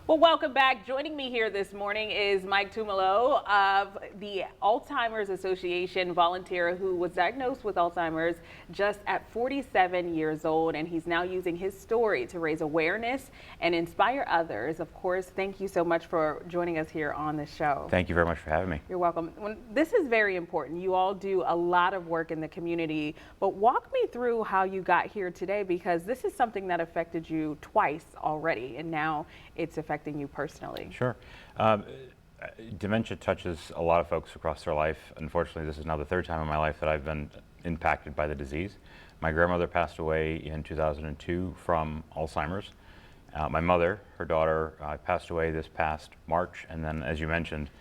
Well, welcome back. Joining me here this morning is Mike Tumolo of the Alzheimer's Association volunteer who was diagnosed with Alzheimer's just at 47 years old, and he's now using his story to raise awareness and inspire others. Of course, thank you so much for joining us here on the show. Thank you very much for having me. You're welcome. This is very important. You all do a lot of work in the community, but walk me through how you got here today, because this is something that affected you twice already, and now it's affecting you personally. Sure. Dementia touches a lot of folks across their life. Unfortunately, this is now the third time in my life that I've been impacted by the disease. My grandmother passed away in 2002 from Alzheimer's. My mother, her daughter, passed away this past March, and then, as you mentioned,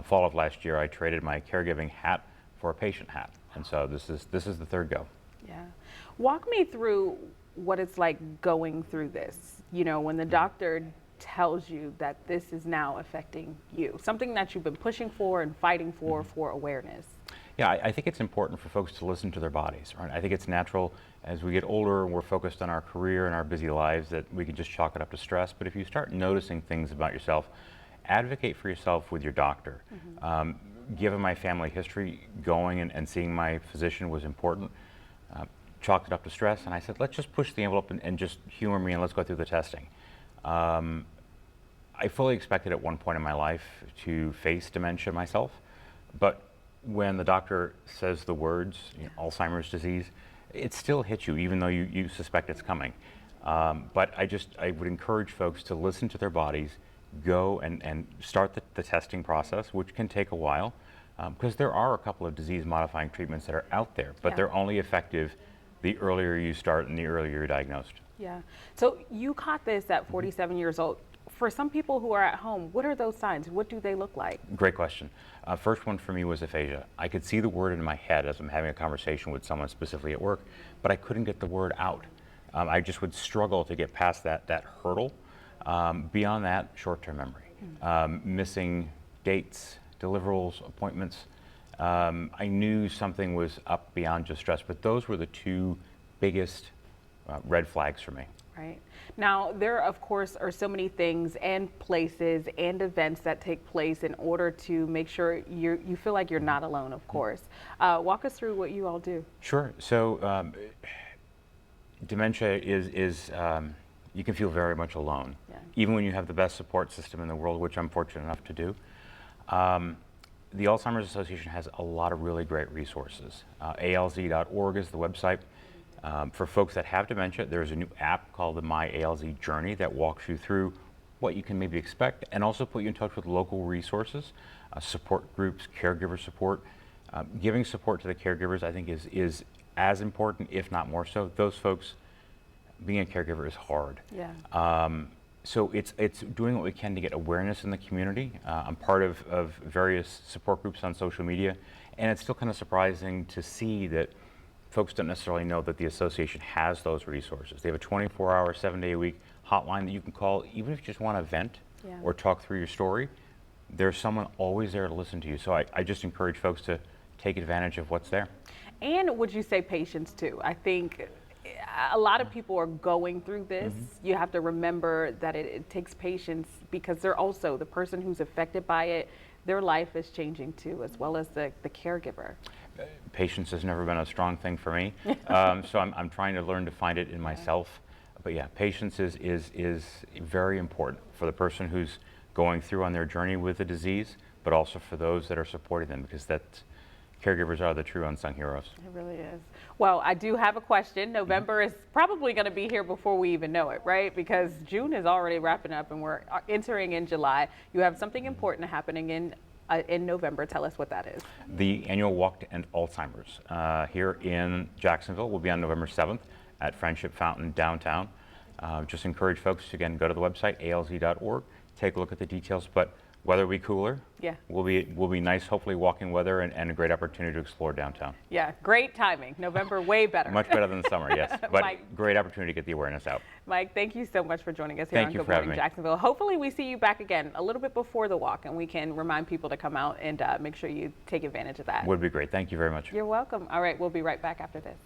fall of last year, I traded my caregiving hat for a patient hat, and so this is the third go. Yeah. Walk me through what it's like going through this. You know, when the doctor tells you that this is now affecting you, something that you've been pushing for and fighting for awareness. Yeah, I think it's important for folks to listen to their bodies, right? I think it's natural as we get older and we're focused on our career and our busy lives that we can just chalk it up to stress. But if you start noticing things about yourself, advocate for yourself with your doctor. Given my family history, going and seeing my physician was important. Chalked it up to stress, and I said, let's just push the envelope and just humor me and let's go through the testing. I fully expected at one point in my life to face dementia myself, but when the doctor says the words, Alzheimer's disease, it still hits you even though you suspect it's coming. But I would encourage folks to listen to their bodies, go and start the testing process, which can take a while, because there are a couple of disease-modifying treatments that are out there, but they're only effective the earlier you start and the earlier you're diagnosed. Yeah. So you caught this at 47 years old. For some people who are at home, what are those signs? What do they look like? Great question. First one for me was aphasia. I could see the word in my head as I'm having a conversation with someone specifically at work, but I couldn't get the word out. I just would struggle to get past that hurdle. Beyond that, short-term memory. Missing dates, deliverables, appointments. I knew something was up beyond just stress, but those were the two biggest red flags for me. Right. Now, there, of course, are so many things and places and events that take place in order to make sure you feel like you're not alone, of course. Walk us through what you all do. Sure. So dementia is you can feel very much alone, even when you have the best support system in the world, which I'm fortunate enough to do. The Alzheimer's Association has a lot of really great resources. ALZ.org is the website. For folks that have dementia, there's a new app called the My ALZ Journey that walks you through what you can maybe expect and also put you in touch with local resources, support groups, caregiver support. Giving support to the caregivers, I think, is as important, if not more so. Those folks, being a caregiver is hard. Yeah. So it's doing what we can to get awareness in the community. I'm part of various support groups on social media, and it's still kind of surprising to see that folks don't necessarily know that the association has those resources. They have a 24-hour, 7-day-a-week hotline that you can call, even if you just want to vent or talk through your story. There's someone always there to listen to you. So I just encourage folks to take advantage of what's there. And would you say patience too? I think a lot of people are going through this. You have to remember that it takes patience, because they're also the person who's affected by it. Their life is changing too, as well as the caregiver. Patience has never been a strong thing for me, so I'm trying to learn to find it in myself. But yeah, patience is very important for the person who's going through on their journey with the disease, but also for those that are supporting them, because caregivers are the true unsung heroes. It really is. Well, I do have a question. November is probably going to be here before we even know it, right? Because June is already wrapping up and we're entering in July. You have something important happening in November. Tell us what that is. The annual Walk to End Alzheimer's here in Jacksonville will be on November 7th at Friendship Fountain downtown. Just encourage folks to, again, go to the website, alz.org, take a look at the details. But weather will be cooler. Yeah. Will be nice, hopefully walking weather, and a great opportunity to explore downtown. Yeah, great timing. November, way better. Much better than summer, yes. But Mike, great opportunity to get the awareness out. Mike, thank you so much for joining us here on Thank you Good for having Morning me. Jacksonville. Hopefully we see you back again a little bit before the walk, and we can remind people to come out and make sure you take advantage of that. Would be great. Thank you very much. You're welcome. All right, we'll be right back after this.